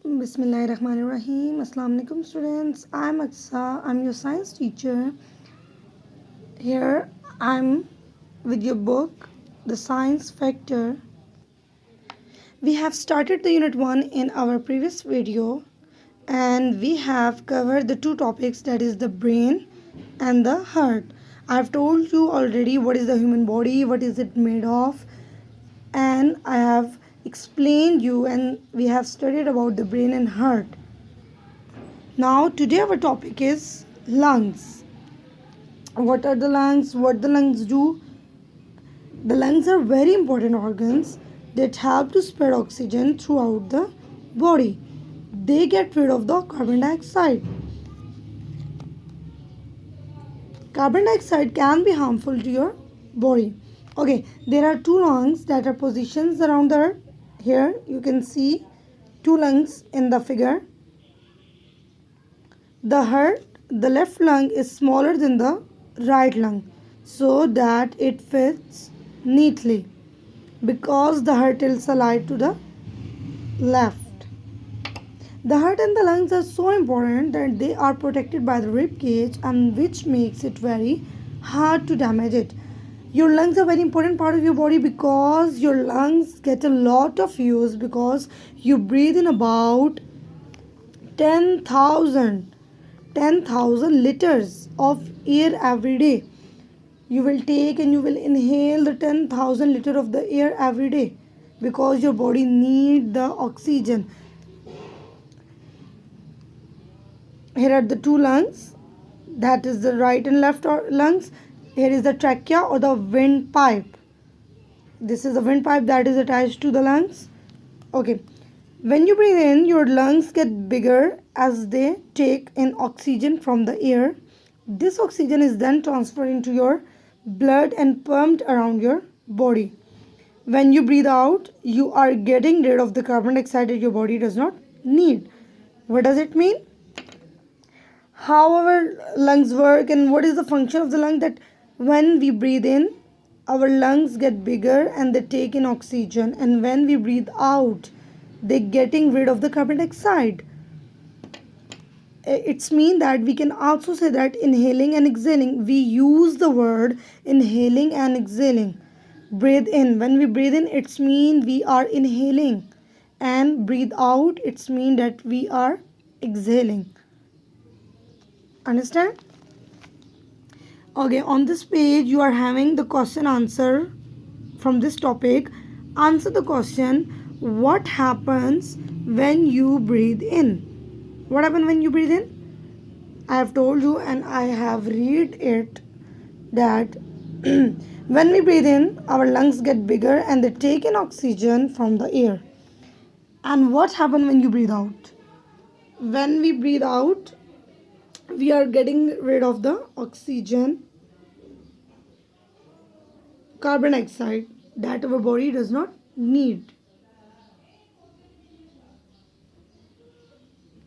Bismillahirrahmanirrahim. Assalamu alaikum students. I'm Aksa. I'm your science teacher. Here I'm with your book, The Science Factor. We have started the unit 1 in our previous video and we have covered the two topics, that is the brain and the heart. I've told you already what is the human body, what is it made of, and I have explained you and we have studied about the brain and heart. Now today our topic is lungs. What are the lungs? What the lungs do? The lungs are very important organs that help to spread oxygen throughout the body. They get rid of the carbon dioxide. Carbon dioxide can be harmful to your body. Okay, there are two lungs that are positions around the earth. Here you can see two lungs in the figure. The heart, the left lung is smaller than the right lung so that it fits neatly because the heart tilts the light to the left. The heart and the lungs are so important that they are protected by the rib cage, and which makes it very hard to damage it. Your lungs are very important part of your body because your lungs get a lot of use because you breathe in about 10,000 liters of air every day. You will take and you will inhale the 10,000 liter of the air every day because your body needs the oxygen. Here are the two lungs, that is the right and left lungs. Here is the trachea or the windpipe. This is the windpipe that is attached to the lungs. Okay, when you breathe in, your lungs get bigger as they take in oxygen from the air. This oxygen is then transferred into your blood and pumped around your body. When you breathe out, you are getting rid of the carbon dioxide that your body does not need. What does it mean? How our lungs work and what is the function of the lung, that when we breathe in, our lungs get bigger and they take in oxygen, and when we breathe out, they getting rid of the carbon dioxide. It's mean that we can also say that inhaling and exhaling, we use the word inhaling and exhaling. Breathe in, when we breathe in, it's mean we are inhaling, and breathe out, it's mean that we are exhaling. Understand? Okay, on this page you are having the question answer from this topic. Answer the question, what happens when you breathe in? What happens when you breathe in? I have told you and I have read it that when we breathe in, our lungs get bigger and they take in oxygen from the air. And what happens when you breathe out? When we breathe out, we are getting rid of the oxygen, carbon dioxide that our body does not need.